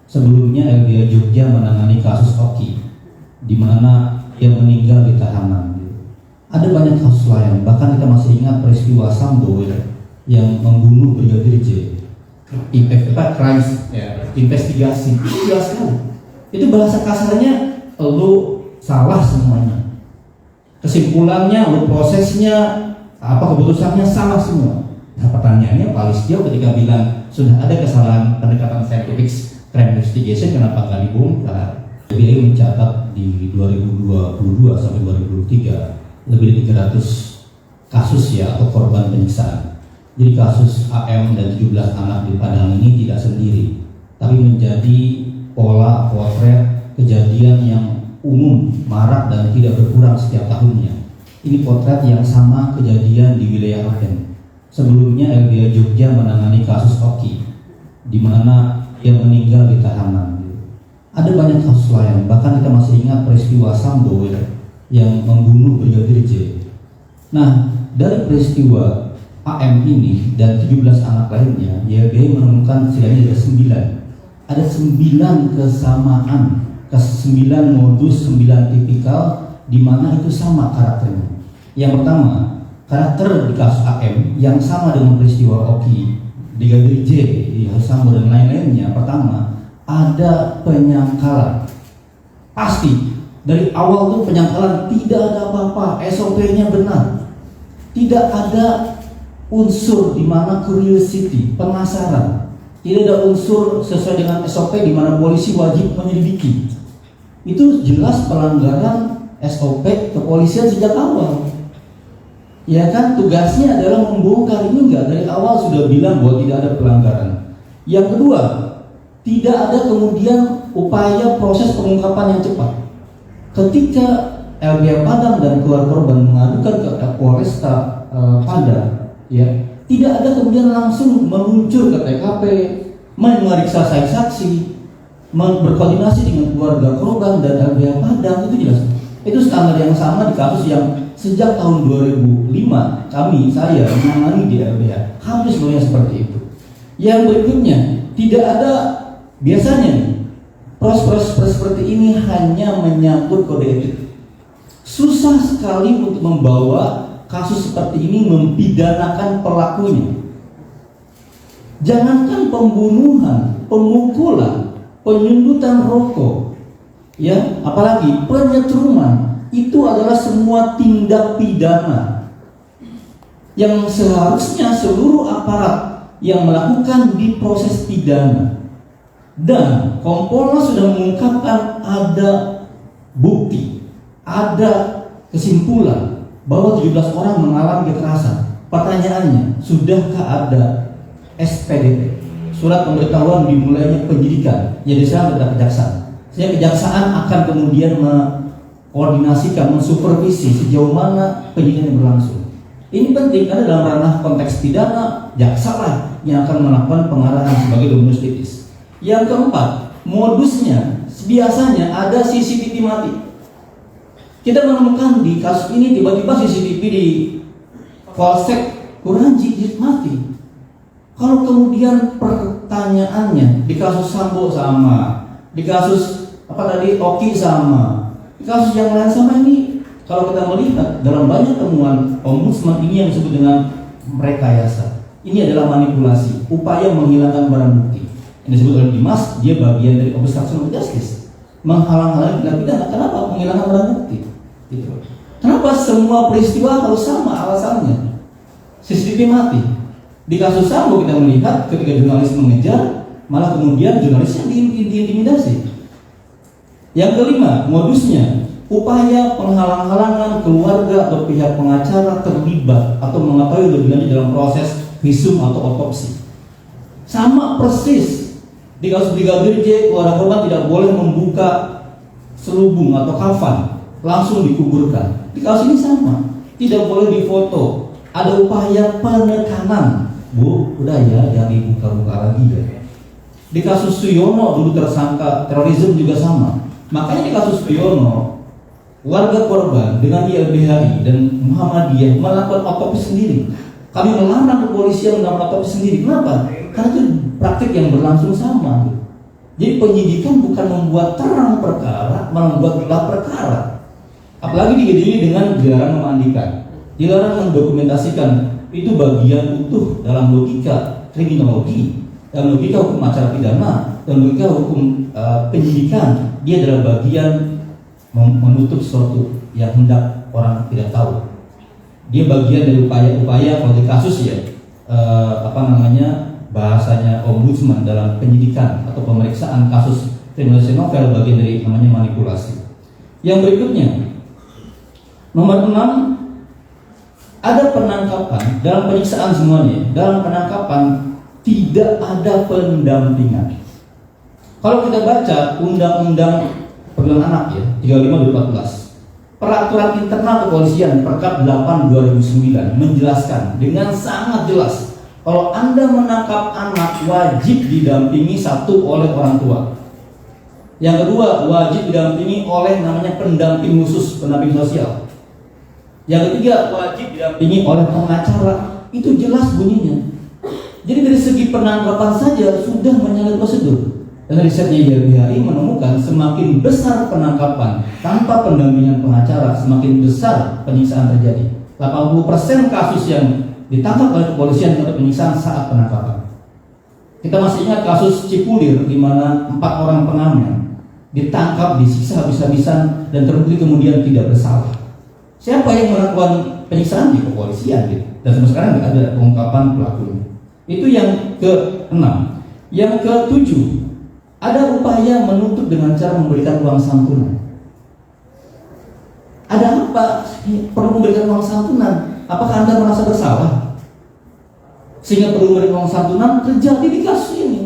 Sebelumnya LBH Jogja menangani kasus Oki, di mana yang meninggal di tahanan. Ada banyak kasus lain, bahkan kita masih ingat peristiwa Sambo yang membunuh Brigadir J. Crimes, investigasi, itu jelas sekali. Itu bahasa kasarnya, lu salah semuanya. Kesimpulannya, lu prosesnya, keputusannya salah semua. Nah, pertanyaannya Pak Listio ketika bilang sudah ada kesalahan pendekatan scientific crime investigation, kenapa nggak dibongkar? FBI mencatat di 2022 sampai 2023 lebih dari 300 kasus atau korban penyiksaan. Jadi kasus AM dan 17 anak di Padang ini tidak sendiri, tapi menjadi pola potret kejadian yang umum, marak dan tidak berkurang setiap tahunnya. Ini potret yang sama kejadian di wilayah Klaten. Sebelumnya LBH Jogja menangani kasus Oki, di mana yang meninggal di tahanan. Ada banyak kasus lain, bahkan kita masih ingat peristiwa Sambo yang membunuh Brigadir J. Nah, dari peristiwa AM ini dan 17 anak lainnya, YLBH menemukan setidaknya ada 9 kesamaan, 9 modus, 9 tipikal di mana itu sama karakternya. Yang pertama, karakter di kasus AM yang sama dengan peristiwa Oki, Brigadir J, Sambo dan lain-lainnya. Pertama, ada penyangkalan. Pasti dari awal tuh penyangkalan, tidak ada apa-apa, SOP-nya benar. Tidak ada unsur di mana curiosity, penasaran. Tidak ada unsur sesuai dengan SOP di mana polisi wajib menyelidiki. Itu jelas pelanggaran SOP kepolisian sejak awal. Ya kan, tugasnya adalah membongkar. Ini enggak, dari awal sudah bilang bahwa tidak ada pelanggaran. Yang kedua, tidak ada kemudian upaya proses pengungkapan yang cepat. Ketika LBH Padang dan keluarga korban mengadukan ke Polresta Padang, tidak ada kemudian langsung meluncur ke TKP, memeriksa saksi, berkoordinasi dengan keluarga korban dan LBH Padang. Itu jelas. Itu standar yang sama di kasus yang sejak tahun 2005 saya menangani di LBH. Hampir semuanya seperti itu. Yang berikutnya, tidak ada biasanya proses seperti ini hanya menyangkut kode etik. Susah sekali untuk membawa kasus seperti ini mempidanakan pelakunya. Jangankan pembunuhan, pemukulan, penyundutan rokok, apalagi penyetruman, itu adalah semua tindak pidana yang seharusnya seluruh aparat yang melakukan diproses pidana. Dan Kompolnas sudah mengungkapkan ada bukti, ada kesimpulan bahwa 17 orang mengalami kekerasan. Pertanyaannya, sudahkah ada SPDP, surat pemberitahuan dimulainya penyidikan yang diserahkan kepada kejaksaan? Sehingga kejaksaan akan kemudian mengkoordinasikan, mensupervisi sejauh mana penyidikan berlangsung. Ini penting karena dalam ranah konteks pidana, jaksa lah yang akan melakukan pengarahan sebagai dominus litis. Yang keempat, modusnya biasanya ada CCTV mati. Kita menemukan di kasus ini tiba-tiba CCTV di Polsek Kuranji mati. Kalau kemudian pertanyaannya di kasus Sambo sama, di kasus Oki sama, di kasus yang lain sama, ini kalau kita melihat dalam banyak temuan ombudsman ini yang disebut dengan rekayasa. Ini adalah manipulasi, upaya menghilangkan barang bukti. Yang disebut oleh Dimas, dia bagian dari obstruction of justice, menghalang-halangi tindak pidana. Kenapa? Menghilangkan barang bukti. Gitu. Kenapa semua peristiwa harus sama alasannya? CCTV mati. Di kasus Sambo kita melihat ketika jurnalis mengejar, malah kemudian jurnalisnya diintimidasi. Yang kelima, modusnya upaya penghalang-halangan keluarga atau pihak pengacara terlibat atau mengetahui lebih lanjut dalam proses visum atau otopsi. Sama persis di kasus Brigadir J, keluarga korban tidak boleh membuka selubung atau kafan, langsung dikuburkan. Di kasus ini sama, tidak boleh difoto. Ada upaya penekanan, Bu, udah ya, jangan dibuka-buka lagi ya. Di kasus Suyono dulu tersangka terorisme juga sama. Makanya di kasus Suyono, warga korban dengan YLBHI dan Muhammadiyah melakukan otopsi sendiri. Kami melarang kepolisian melakukan otopsi sendiri. Kenapa? Karena itu praktik yang berlangsung sama. Jadi penyidikan bukan membuat terang perkara, malah membuat gelap perkara. Apalagi diiringi dengan dilarang memandikan, dilarang mendokumentasikan. Itu bagian utuh dalam logika kriminologi, dalam logika hukum acara pidana, dalam logika hukum penyidikan. Dia adalah bagian menutup sesuatu yang hendak orang tidak tahu. Dia bagian dari upaya-upaya kalau di kasus ya bahasanya ombudsman dalam penyidikan atau pemeriksaan kasus kriminalisasi novel, bagian dari namanya manipulasi. Yang berikutnya, nomor 6, ada penangkapan dalam penyiksaan semuanya. Dalam penangkapan tidak ada pendampingan. Kalau kita baca Undang-Undang Perlindungan Anak ya 35/2014, Peraturan Internal Kepolisian Perkap 8/2009 menjelaskan dengan sangat jelas kalau Anda menangkap anak wajib didampingi satu oleh orang tua. Yang kedua, wajib didampingi oleh namanya pendamping khusus, pendamping sosial. Yang ketiga, wajib didampingi oleh pengacara. Itu jelas bunyinya. Jadi dari segi penangkapan saja sudah menyalahi prosedur. Dan risetnya YLBHI menemukan semakin besar penangkapan tanpa pendampingan pengacara, semakin besar penyiksaan terjadi. 80% kasus yang ditangkap oleh kepolisian untuk penyiksaan saat penangkapan. Kita masih ingat kasus Cipulir di mana 4 orang pengamen ditangkap, disiksa habis-habisan dan terbukti kemudian tidak bersalah. Siapa yang melakukan penyiksaan? Di kepolisian gitu. Dan sampai sekarang tidak ada pengungkapan pelakunya. Itu yang ke-6. Yang ke-7, ada upaya menuntut dengan cara memberikan uang santunan. Ada apa perlu memberikan uang santunan? Apakah Anda merasa bersalah sehingga perlu memberikan uang santunan? Terjadi di kasus ini.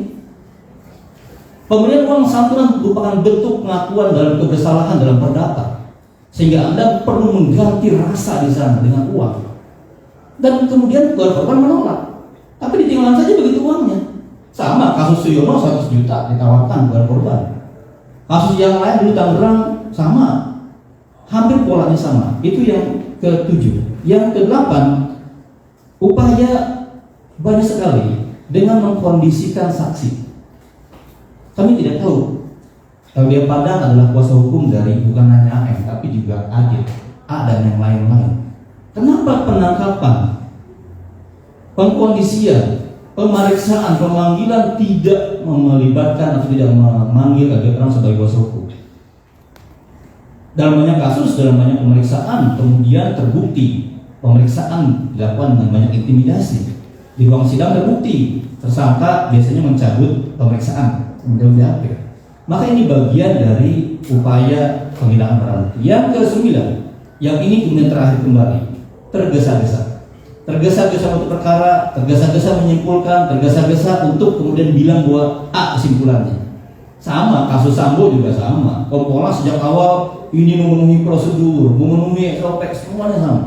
Pemberian uang santunan merupakan bentuk pengakuan dalam kebersalahan dalam perdata, sehingga Anda perlu mengganti rasa di sana dengan uang. Dan kemudian korban menolak, tapi ditinggalkan saja begitu uangnya. Sama kasus Suyono 100 juta ditawarkan kepada korban. Kasus yang lain di Tangerang sama, hampir polanya sama. Itu yang ke-7. Yang ke-8, upaya banyak sekali dengan mengkondisikan saksi. Kami tidak tahu LBH Padang adalah kuasa hukum dari bukan hanya AM tapi juga Adit, A dan yang lain-lain. Kenapa penangkapan, pengkondisian, pemeriksaan, pemanggilan tidak melibatkan atau tidak memanggil LBH Padang sebagai kuasa hukum? Dalam banyak kasus, dalam banyak pemeriksaan, kemudian terbukti pemeriksaan dilakukan dengan banyak intimidasi. Di ruang sidang terbukti tersangka biasanya mencabut pemeriksaan, kemudian diambil. Maka ini bagian dari upaya penghilangan barang bukti. Yang ke-9, yang ini kemudian terakhir kembali, tergesa-gesa. Tergesa-gesa untuk perkara, tergesa-gesa menyimpulkan, tergesa-gesa untuk kemudian bilang bahwa A kesimpulannya. Sama, kasus Sambo juga sama. Kompolnas sejak awal ini memenuhi prosedur, memenuhi SOP, semuanya sama.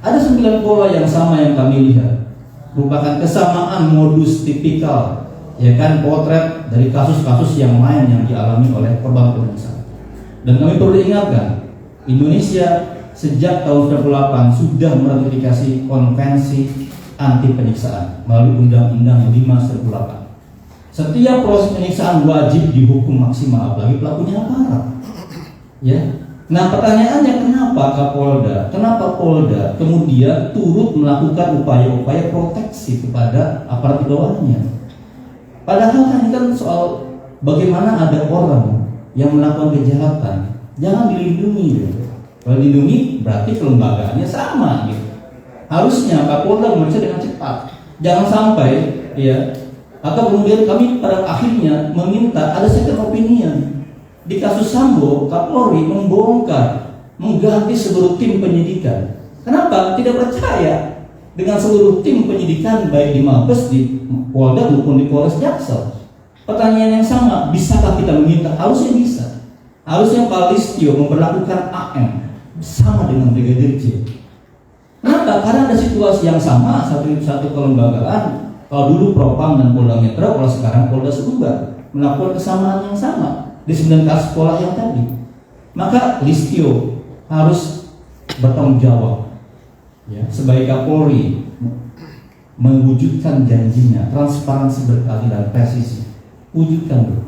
Ada 9 pola yang sama yang kami lihat, merupakan kesamaan modus tipikal, ya kan, potret dari kasus-kasus yang lain yang dialami oleh korban penyiksaan. Dan kami perlu ingatkan, Indonesia sejak tahun 98 sudah meratifikasi konvensi anti penyiksaan melalui Undang-Undang 5/98. Setiap proses penyiksaan wajib dihukum maksimal, apalagi pelakunya aparat. Ya. Nah, pertanyaannya kenapa Polda kemudian turut melakukan upaya-upaya proteksi kepada aparat di bawahnya? Padahal kan ini kan soal bagaimana ada orang yang melakukan kejahatan, jangan dilindungi. Ya. Kalau dilindungi berarti kelembagaannya sama gitu. Harusnya Kapolda memeriksa dengan cepat. Jangan sampai ya, atau kemudian kami pada akhirnya meminta ada second opinion. Di kasus Sambo, Kapolri membongkar, mengganti seluruh tim penyidikan. Kenapa? Tidak percaya dengan seluruh tim penyidikan baik di Mabes, di Polda maupun di Polres Jaksel. Pertanyaan yang sama, bisakah kita meminta? Harusnya bisa. Harusnya Pak Listio memperlakukan AM sama dengan Brigadir J. Kenapa? Karena ada situasi yang sama, satu kelembagaan. Kalau dulu Propam dan Polda Metro, kalau sekarang Polda Sumbar melakukan kesamaan yang sama di 9 kasus pola yang tadi. Maka Listio harus bertanggung jawab ya, sebagai Kapolri, mewujudkan janjinya, transparansi, berkeadilan, presisi. Wujudkan dulu.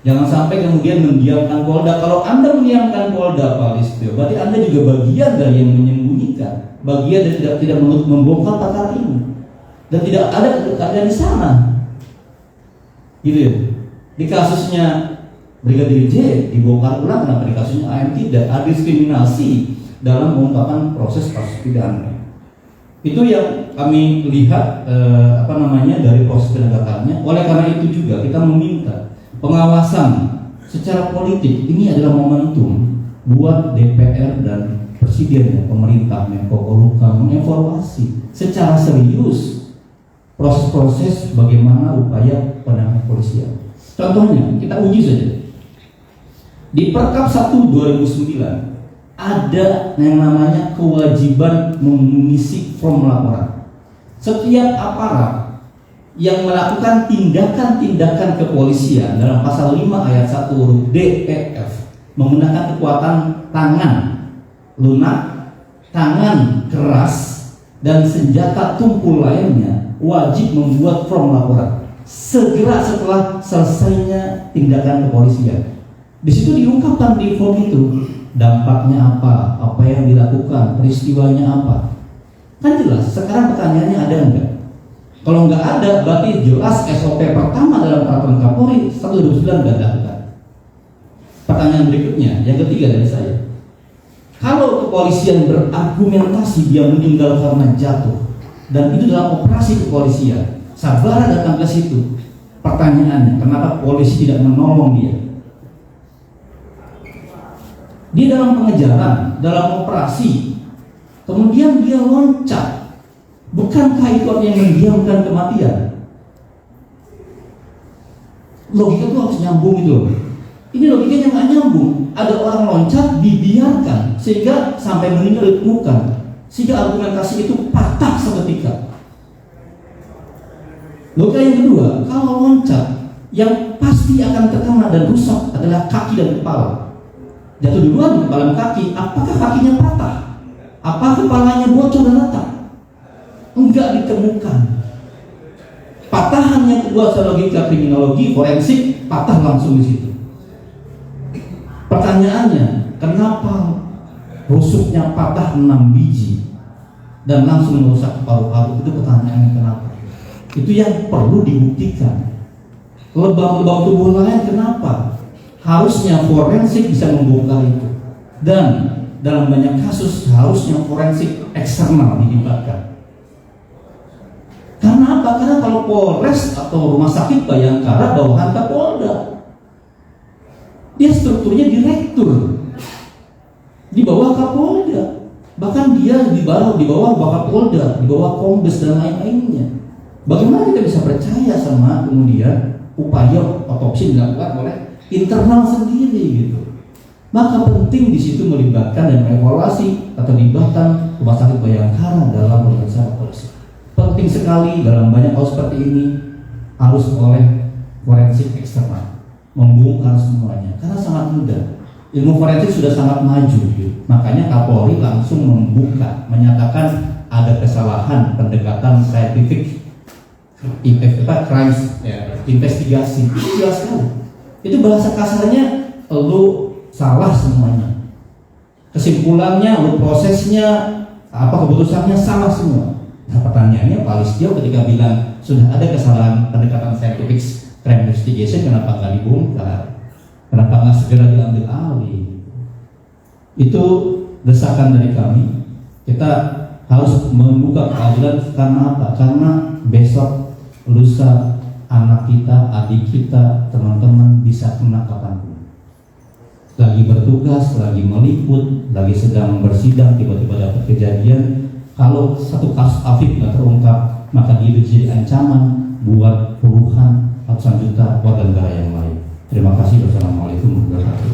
Jangan sampai kemudian mendiamkan Polda. Kalau Anda mendiamkan Polda, Pak Listio, berarti Anda juga bagian dari yang menyembunyikan, bagian dari tidak membongkar perkara ini, dan tidak ada di sana, gitu ya. Di kasusnya Brigadir J dibongkar ulang, kenapa di kasusnya AM tidak? Ada diskriminasi dalam pengungkapan proses kasus pidana. Itu yang kami lihat dari proses penegakannya. Oleh karena itu juga kita meminta pengawasan secara politik. Ini adalah momentum buat DPR dan Presiden, pemerintah, Menko Polhukam mengevaluasi secara serius proses-proses bagaimana upaya penegakan kepolisian. Contohnya kita uji saja. Di Perkap 1 2009 ada yang namanya kewajiban mengisi form laporan. Setiap aparat yang melakukan tindakan-tindakan kepolisian dalam pasal 5 ayat 1 huruf D, E, F menggunakan kekuatan tangan lunak, tangan keras, dan senjata tumpul lainnya wajib membuat form laporan segera setelah selesainya tindakan kepolisian. Di situ diungkapkan di form itu dampaknya apa yang dilakukan, peristiwanya apa. Kan jelas. Sekarang pertanyaannya ada enggak? Kalau enggak ada, berarti jelas SOP pertama dalam peraturan Kapolri 1/2009 enggak dilakukan. Pertanyaan berikutnya, yang ketiga dari saya. Kalau kepolisian berargumentasi dia meninggal karena jatuh, dan itu dalam operasi kepolisian, Sabara datang ke situ. Pertanyaannya, kenapa polisi tidak menolong dia? Dia dalam pengejaran, dalam operasi, kemudian dia loncat. Bukankah itu artinya mendiamkan kematian? Logika itu harus nyambung itu. Ini logikanya nggak nyambung. Ada orang loncat dibiarkan sehingga sampai meninggal ditemukan, sehingga argumentasi itu patah seketika. Logika yang kedua, kalau loncat yang pasti akan terkena dan rusak adalah kaki dan kepala. Jatuh duluan di kepala kaki, apakah kakinya patah? Apa kepalanya bocor dan retak? Enggak ditemukan. Patahan yang kedua secara logika kriminologi forensik patah langsung di situ. Pertanyaannya, kenapa rusuknya patah 6 biji dan langsung merusak paru-paru? Itu pertanyaannya kenapa? Itu yang perlu dibuktikan. Lebam-lebam tubuh lain kenapa? Harusnya forensik bisa membongkar itu. Dan dalam banyak kasus harusnya forensik eksternal dilibatkan. Karena apa? Karena kalau Polres atau Rumah Sakit Bayangkara bawahan Kapolda, dia strukturnya direktur di bawah Kapolda, bahkan dia di bawah Wakapolda, di bawah Kombes dan lain-lainnya. Bagaimana kita bisa percaya sama kemudian upaya otopsi dilakukan oleh internal sendiri gitu? Maka penting di situ melibatkan dan mengevaluasi keterlibatan Rumah Sakit Bayangkara dalam pemeriksaan polisi. Penting sekali dalam banyak hal seperti ini harus oleh forensik eksternal membongkar semuanya, karena sangat mudah. Ilmu forensik sudah sangat maju gitu. Makanya Kapolri langsung membuka, menyatakan ada kesalahan pendekatan scientific crimes investigasi. Itu jelas sekali. Itu bahasa kasarnya lu salah semuanya. Kesimpulannya, lu prosesnya, keputusannya salah semua. Nah, pertanyaannya Pak Listio ketika bilang sudah ada kesalahan pendekatan scientific crime investigation, kenapa nggak dibongkar? Kenapa nggak segera diambil alih? Itu desakan dari kami. Kita harus membuka keadilan karena apa? Karena besok lusa anak kita, adik kita, teman-teman bisa kena kapanpun. Lagi bertugas, lagi meliput, lagi sedang bersidang, tiba-tiba dapat kejadian. Kalau satu kasus Afif nggak terungkap, maka dia jadi ancaman buat puluhan, ratusan juta warga negara yang lain. Terima kasih. Wassalamualaikum warahmatullahi wabarakatuh.